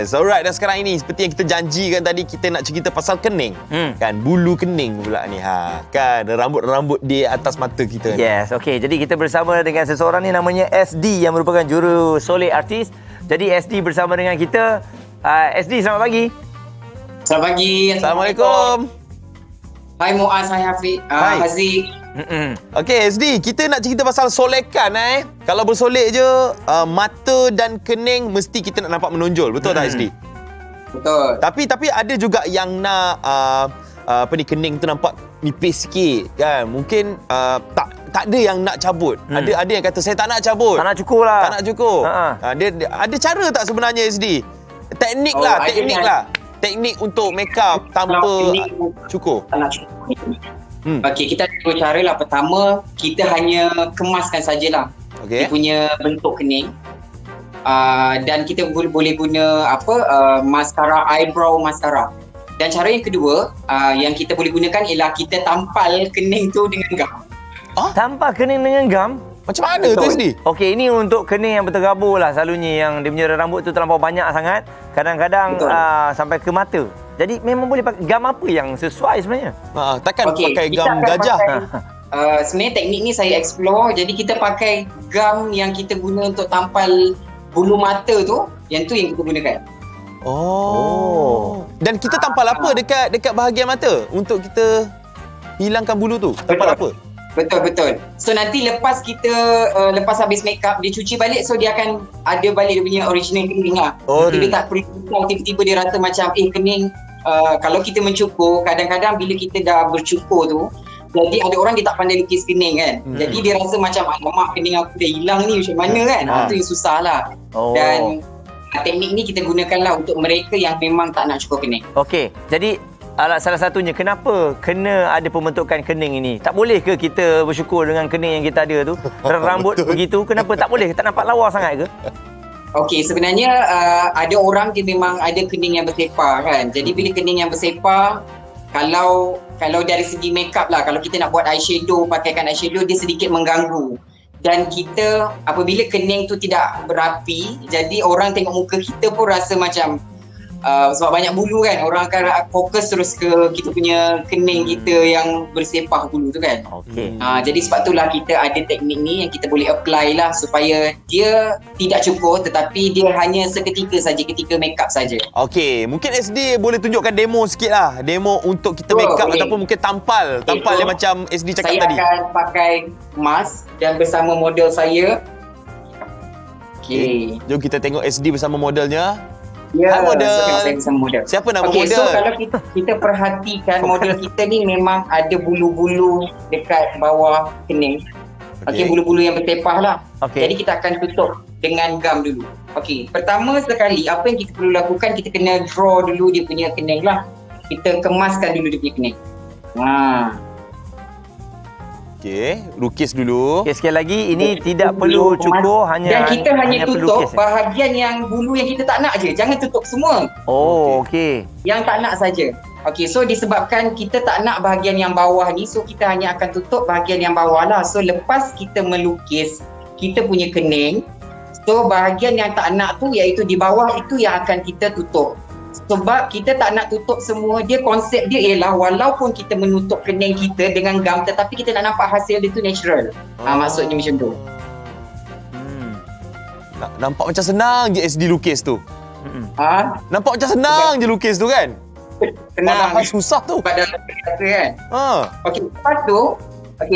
Alright, dan sekarang ini seperti yang kita janjikan tadi, kita nak cerita pasal kening. Kan, bulu kening pula ni. Kan, rambut-rambut di atas mata kita ni. Yes, okey. Jadi kita bersama dengan seseorang ni namanya SD yang merupakan juru solek artis. Jadi SD bersama dengan kita. SD, selamat pagi. Selamat pagi. Assalamualaikum. Hai Muaz, hai Hafiz, Hai. Haziq. Okey, SD, kita nak cerita pasal solekan. Kalau bersolek je, mata dan kening mesti kita nak nampak menonjol. Betul tak, SD? Betul. Tapi ada juga yang nak kening tu nampak nipis sikit kan. Mungkin tak ada yang nak cabut. Ada yang kata saya tak nak cabut. Tak nak cukur lah. Tak nak cukur. Dia ada cara tak sebenarnya, SD? Teknik lah. Teknik untuk make up tanpa cukur. Tak nak cukur. Okey, kita ada dua cara lah. Pertama, kita hanya kemaskan sajalah. Okey. Dia punya bentuk kening. Dan kita boleh guna mascara, eyebrow mascara. Dan cara yang kedua, yang kita boleh gunakan ialah kita tampal kening tu dengan gam. Tanpa kening dengan gam? Macam mana tu, SD? Okey, ini untuk kening yang berterabur lah selalunya, yang dia punya rambut tu terlampau banyak sangat. Kadang-kadang sampai ke mata. Jadi memang boleh pakai gam apa yang sesuai sebenarnya? Takkan pakai kita gam akan gajah? Sebenarnya teknik ni saya explore. Jadi kita pakai gam yang kita guna untuk tampal bulu mata tu. Yang tu yang kita gunakan. Oh. Dan kita tampal apa dekat bahagian mata untuk kita hilangkan bulu tu? Tampal apa? Betul. So nanti lepas habis make up, dia cuci balik, so dia akan ada balik dia punya original kening lah. Dia tak perlu tiba-tiba dia rasa macam kening. Kalau kita mencukur, kadang-kadang bila kita dah bercukur tu, jadi ada orang dia tak pandai lukis kening kan. Jadi dia rasa macam alamak, kening aku dah hilang ni macam mana kan. Itu yang susah lah. Dan teknik ni kita gunakan lah untuk mereka yang memang tak nak cukur kening. Okey, jadi salah satunya kenapa kena ada pembentukan kening ini? Tak boleh ke kita bersyukur dengan kening yang kita ada tu? Rambut begitu, kenapa tak boleh? Tak nampak lawa sangat ke? Okey, sebenarnya ada orang dia memang ada kening yang bersepar kan. Jadi bila kening yang bersepar, kalau dari segi makeup lah, kalau kita nak buat eyeshadow, pakaikan eyeshadow, dia sedikit mengganggu. Dan kita, apabila kening tu tidak berapi, jadi orang tengok muka kita pun rasa macam sebab banyak bulu kan, orang akan fokus terus ke kita punya kening kita yang bersepah bulu tu kan. Okey. Jadi sebab itulah kita ada teknik ni yang kita boleh apply lah supaya dia tidak cukur, tetapi dia hanya seketika saja, ketika make up saja. Okey, mungkin SD boleh tunjukkan demo sikit lah. Demo untuk kita make up ataupun mungkin tampal yang macam SD cakap tadi. Saya akan pakai mask dan bersama model saya. Okey. Jom kita tengok SD bersama modelnya. Ya, model. Saya bersama model. Siapa nama model? So kalau kita perhatikan model kita ni memang ada bulu-bulu dekat bawah kening. Okey, bulu-bulu yang bertepah lah. Jadi kita akan tutup dengan gam dulu. Okey, pertama sekali apa yang kita perlu lakukan, kita kena draw dulu dia punya kening lah. Kita kemaskan dulu dia punya kening. Okey, lukis dulu. Okey, sekali lagi, ini tidak perlu cukur, dan kita hanya tutup lukis, bahagian yang bulu yang kita tak nak je. Jangan tutup semua. Okey. Yang tak nak saja. Okey, so disebabkan kita tak nak bahagian yang bawah ni, so kita hanya akan tutup bahagian yang bawah lah. So lepas kita melukis kita punya kening, so bahagian yang tak nak tu, iaitu di bawah itu yang akan kita tutup. Sebab kita tak nak tutup semua, dia konsep dia ialah walaupun kita menutup kening kita dengan gam, tetapi kita nak nampak hasil dia tu natural. Maksudnya macam tu. Nampak macam senang je SD lukis tu. Nampak macam senang je lukis tu kan? Senang. Padahal susah tu. Padahal kata kan. Okey, lepas tu,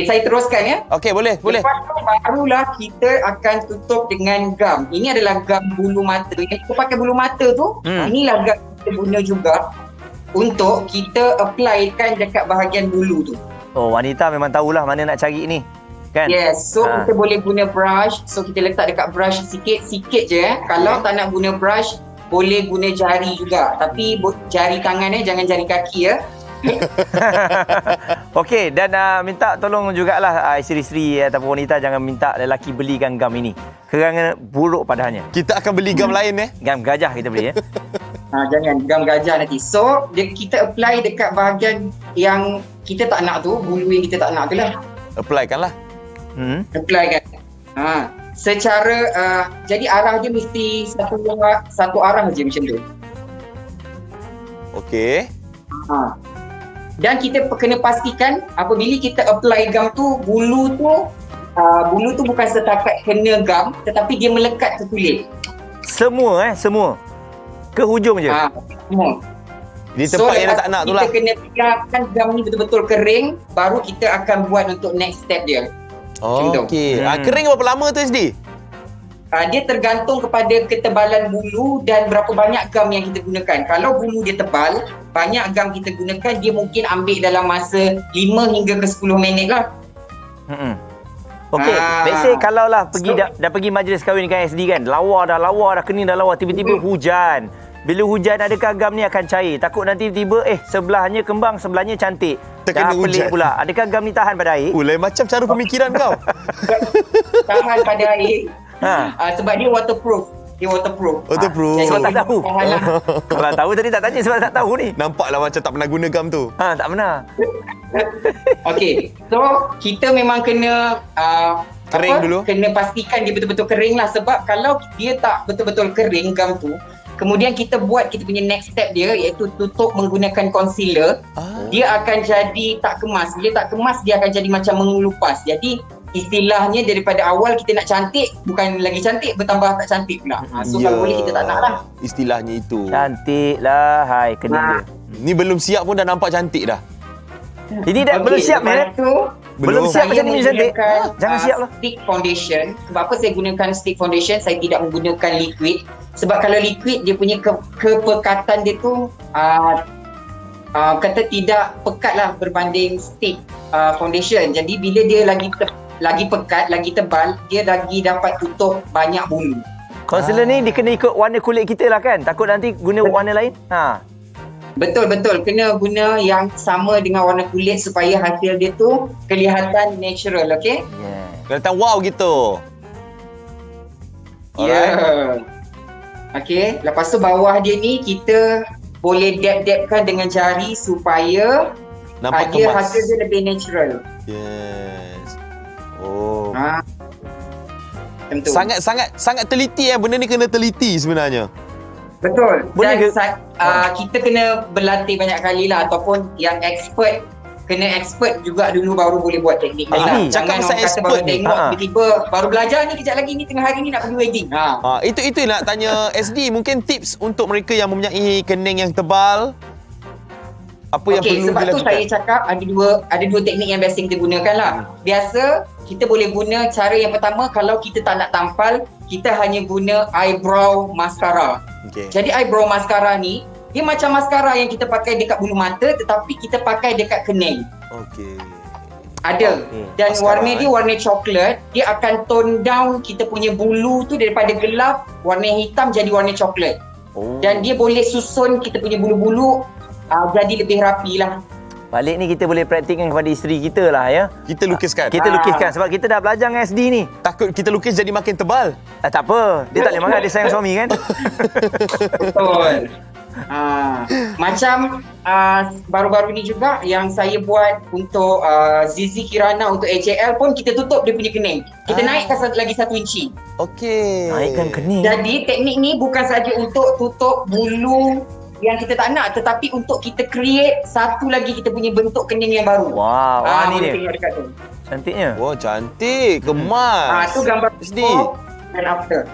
saya teruskan ya. Okey, boleh. Lepas tu barulah kita akan tutup dengan gam. Ini adalah gam bulu mata. Yang kita pakai bulu mata tu, inilah gam kita guna juga untuk kita applykan dekat bahagian bulu tu. Wanita memang tahulah mana nak cari ni. Kan? Yes, so kita boleh guna brush. So kita letak dekat brush sikit je. Kalau tak nak guna brush, boleh guna jari juga. Tapi jari tangan jangan jari kaki ya. Okey, dan minta tolong jugalah isteri-isteri ataupun wanita jangan minta lelaki belikan gam ini kerana buruk padanya. Kita akan beli gam lain Gam gajah kita beli Jangan gam gajah nanti. So kita apply dekat bahagian yang kita tak nak tu, bulu yang kita tak nak tu lah. Apply kan lah. Apply kan. secara jadi arah dia mesti satu arah je macam tu. Okey. Dan kita kena pastikan apabila kita apply gam tu, bulu tu bukan setakat kena gam tetapi dia melekat ke kulit. Semua ke hujung je. Semua. Di tempat yang dah tak nak tu lah. Kita kena biarkan gam ni betul-betul kering, baru kita akan buat untuk next step dia. Okey. Kering berapa lama tu SD? Dia tergantung kepada ketebalan bulu dan berapa banyak gam yang kita gunakan. Kalau bulu dia tebal, banyak gam kita gunakan, dia mungkin ambil dalam masa 5 hingga ke 10 minit lah. Okey, let's say kalau lah dah pergi majlis kahwin dengan SD kan, lawa dah, kening dah lawa, tiba-tiba hujan. Bila hujan, adakah gam ni akan cair? Takut nanti tiba sebelahnya kembang, sebelahnya cantik. Terkena pelik hujan pula. Adakah gam ni tahan pada air? Lain macam cara pemikiran kau. Tahan pada air. Sebab dia waterproof. Waterproof. Jadi Sebab tak tahu. tahanlah. Kalau tahu tadi tak tanya sebab tak tahu ni. Nampaklah macam tak pernah guna gam tu. Tak pernah. Okey, so kita memang kena Kering dulu. Kena pastikan dia betul-betul kering lah. Sebab kalau dia tak betul-betul kering gam tu, kemudian kita buat kita punya next step dia, iaitu tutup menggunakan concealer, dia akan jadi tak kemas. Bila tak kemas, dia akan jadi macam mengelupas. Jadi istilahnya daripada awal kita nak cantik, bukan lagi cantik, bertambah tak cantik pula. So kalau boleh kita tak nak lah. Istilahnya itu. Cantik lah, hai kening dia. Ni belum siap pun dah nampak cantik dah. Ini dah belum siap lepas tu, Belum siap macam ni cantik. Jangan siap lah. Stick foundation. Sebab apa saya gunakan stick foundation? Saya tidak menggunakan liquid. Sebab kalau liquid, dia punya kepekatan dia tu kata tidak pekat lah berbanding stick foundation. Jadi bila dia lagi pekat, lagi tebal, dia lagi dapat tutup banyak bulu. Concealer ni dia kena ikut warna kulit kita lah kan? Takut nanti guna warna lain? Betul. Kena guna yang sama dengan warna kulit supaya hasil dia tu kelihatan natural, okey? Kelihatan wow gitu. Ya. Okey, lepas tu bawah dia ni kita boleh dab-dabkan dengan jari supaya Nampak dia kemas. hasil dia lebih natural. Yes. Macam tu. Sangat teliti benda ni kena teliti sebenarnya. Betul. Boleh Dan ke? kita kena berlatih banyak kali lah, ataupun yang expert kena expert juga dulu baru boleh buat teknik ni lah. Cakap Jangan pasal orang kata expert baru ni. tengok tiba-tiba baru belajar ni kejap lagi ni tengah hari ni nak pergi wedding. Itu nak tanya SD, mungkin tips untuk mereka yang mempunyai kening yang tebal. Apa yang perlu sebab dilakukan? tu saya cakap ada dua teknik yang biasa kita gunakan lah. Biasa kita boleh guna cara yang pertama, kalau kita tak nak tampal, kita hanya guna eyebrow mascara. Jadi eyebrow mascara ni dia macam maskara yang kita pakai dekat bulu mata, tetapi kita pakai dekat kening. Ada. Dan maskara, warna dia warna coklat. Dia akan tone down kita punya bulu tu daripada gelap, warna hitam jadi warna coklat. Dan dia boleh susun kita punya bulu-bulu jadi lebih rapi lah. Balik ni kita boleh praktikkan kepada isteri kita lah ya. Kita lukiskan. Kita lukiskan sebab kita dah belajar dengan SD ni. Takut kita lukis jadi makin tebal. Tak apa. Dia tak boleh marah, dia sayang suami kan. Betul. Macam baru-baru ni juga yang saya buat untuk Zizi Kirana untuk AJL pun kita tutup dia punya kening. Kita naikkan lagi 1 inci. Naikkan kening. Jadi teknik ni bukan saja untuk tutup bulu yang kita tak nak, tetapi untuk kita create satu lagi kita punya bentuk kening yang baru. Wow, ni dia. Tengok dekat tu. Cantiknya. Wah, cantik. Kemas. Tu gambar SD. before and after.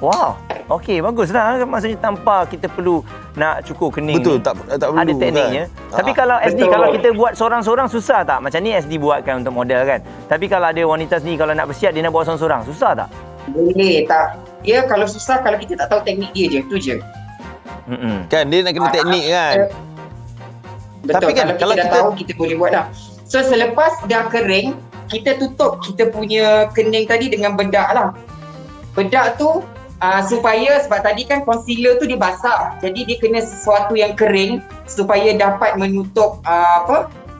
Wow. Okey, baguslah. Maksudnya tanpa kita perlu nak cukur kening. Betul, ni. tak perlu. Ada tekniknya. Kan? Tapi kalau SD, betul. kalau kita buat seorang-seorang susah tak? Macam ni SD buatkan untuk model kan. Tapi kalau ada wanita sendiri kalau nak bersiap dia nak buat seorang-seorang, susah tak? Boleh tak? Dia kalau susah kalau kita tak tahu teknik dia je, tu je. Kan dia nak kena teknik kan. Betul. Tapi kan, kalau kita dah tahu kita boleh buat lah. So selepas dah kering, kita tutup kita punya kening tadi dengan bedak lah. Bedak tu supaya, sebab tadi kan concealer tu dia basah, jadi dia kena sesuatu yang kering supaya dapat menutup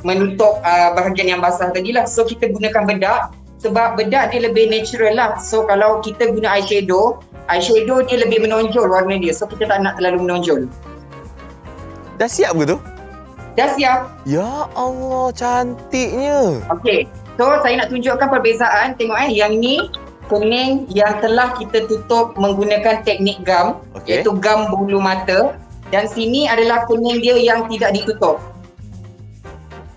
menutup bahagian yang basah tadi lah. So kita gunakan bedak, sebab bedak dia lebih natural lah. So kalau kita guna eyeshadow dia lebih menonjol warna dia. So kita tak nak terlalu menonjol. Dah siap ke tu? Dah siap. Ya Allah, cantiknya. Okey. So saya nak tunjukkan perbezaan. Tengok yang ni kening yang telah kita tutup menggunakan teknik gam, Okey. iaitu gam bulu mata. Dan sini adalah kening dia yang tidak ditutup.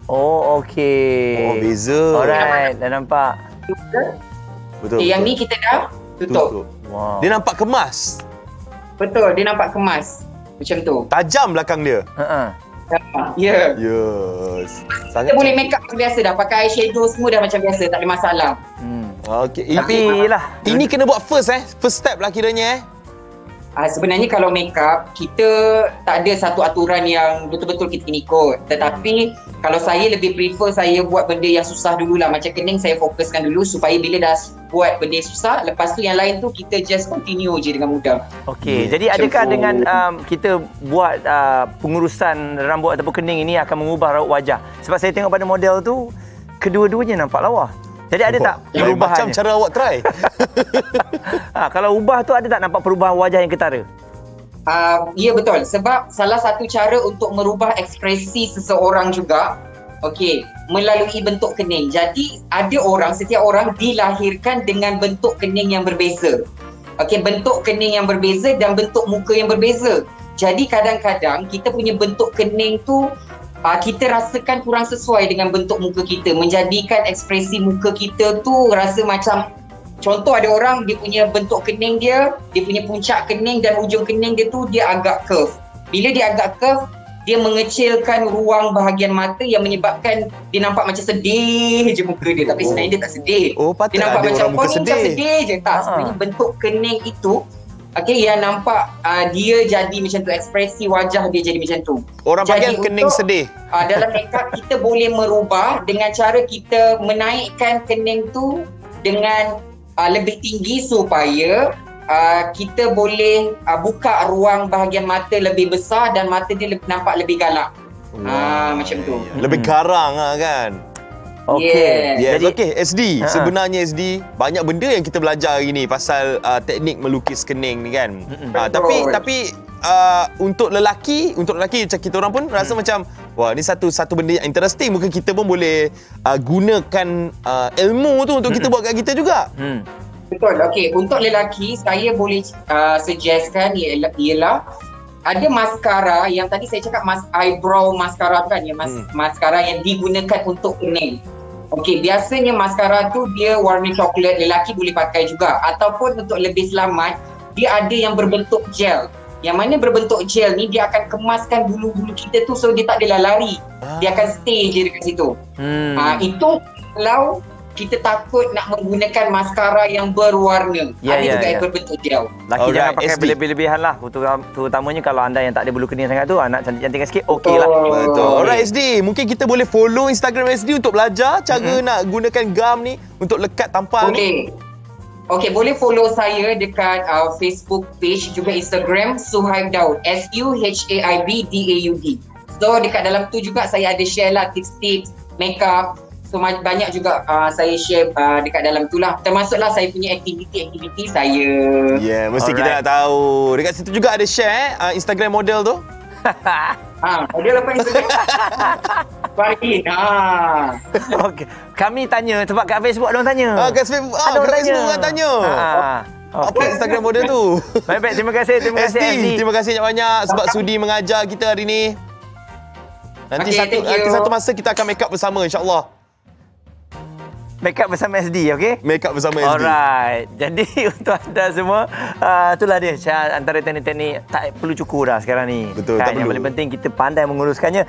Oh, okey. Oh, beza. Alright, dah nampak. Betul. Okay, yang ni kita dah tutup. Wow. Dia nampak kemas. Betul, dia nampak kemas. Macam tu. Tajam belakang dia. Ya. Yes. Kita boleh make up macam biasa dah. Pakai eyeshadow semua dah macam biasa. Tak ada masalah. Okey. Tapi yelah, Ini kena buat first First step lah kiranya Sebenarnya kalau make up, kita tak ada satu aturan yang betul-betul kita kena ikut. Tetapi kalau saya lebih prefer saya buat benda yang susah dululah. Macam kening saya fokuskan dulu supaya bila dah buat benda yang susah, lepas tu yang lain tu kita just continue je dengan mudah. okey. Jadi adakah dengan kita buat pengurusan rambut ataupun kening ini akan mengubah raut wajah? Sebab saya tengok pada model tu, kedua-duanya nampak lawa. Jadi ada tak Macam perubahannya? cara awak try. Kalau ubah tu ada tak nampak perubahan wajah yang ketara? Ya betul, sebab salah satu cara untuk merubah ekspresi seseorang juga, okey, melalui bentuk kening. Jadi ada orang, setiap orang dilahirkan dengan bentuk kening yang berbeza. Okey, bentuk kening yang berbeza dan bentuk muka yang berbeza. Jadi kadang-kadang kita punya bentuk kening tu kita rasakan kurang sesuai dengan bentuk muka kita, menjadikan ekspresi muka kita tu rasa macam, contoh ada orang dia punya bentuk kening dia punya puncak kening dan hujung kening dia tu dia agak curve. Bila dia agak curve, dia mengecilkan ruang bahagian mata yang menyebabkan dia nampak macam sedih je muka dia. Tapi sebenarnya dia tak sedih. Patut Dia nampak ada macam orang muka ni macam sedih. sedih je. Tak, sebenarnya bentuk kening itu yang nampak dia jadi macam tu, ekspresi wajah dia jadi macam tu. Orang panggil Jadi kening untuk, sedih. dalam makeup kita boleh merubah dengan cara kita menaikkan kening tu dengan lebih tinggi supaya kita boleh buka ruang bahagian mata lebih besar dan mata dia nampak lebih galak. Macam tu. Lebih garang kan. Okey. Yes. Jadi Okey, SD. Sebenarnya SD banyak benda yang kita belajar hari ni pasal teknik melukis kening ni kan. Tapi untuk lelaki macam kita orang pun rasa macam wah, ni satu benda yang interesting. Mungkin kita pun boleh gunakan ilmu tu untuk kita buat kat kita juga. Betul. Okey, untuk lelaki saya boleh suggestkan ialah ada maskara yang tadi saya cakap eyebrow maskara kan, yang maskara yang digunakan untuk kening. Okey, biasanya maskara tu dia warna coklat, lelaki boleh pakai juga. Ataupun untuk lebih selamat, dia ada yang berbentuk gel. Yang mana berbentuk gel ni dia akan kemaskan bulu-bulu kita tu so dia tak adalah lari. Dia akan stay je dekat situ. Itu kalau kita takut nak menggunakan maskara yang berwarna. Ada juga yang berbentuk gel. Laki jangan pakai SD. berlebih-lebihan lah. Terutamanya kalau anda yang tak ada bulu kening sangat tu, nak cantik-cantikkan sikit, okey lah. Betul. Alright SD, mungkin kita boleh follow Instagram SD untuk belajar cara nak gunakan gam ni untuk lekat tampal ni. Okey, boleh follow saya dekat Facebook page juga Instagram Suhaib Daud, SUHAIBDAUD. So dekat dalam tu juga saya ada share lah tips-tips makeup. So banyak juga saya share dekat dalam tu lah. Termasuklah saya punya aktiviti-aktiviti saya. Yeah, mesti kita nak tahu. Dekat situ juga ada share Instagram model tu. Model apa Instagram? Farin. Okey. Kami tanya sebab kat Facebook ada orang tanya. Kat Facebook, Ada orang orang tanya. Apa Instagram model tu? Baik-baik, terima kasih SD. Terima kasih banyak sebab sudi mengajar kita hari ni. Nanti satu masa kita akan make up bersama insya-Allah. Make up bersama SD, okey? Make up bersama SD. Alright. Jadi untuk anda semua, itulah dia antara teknik-teknik tak perlu cukur dah sekarang ni. Betul, kan? tak Yang perlu. paling penting kita pandai menguruskannya.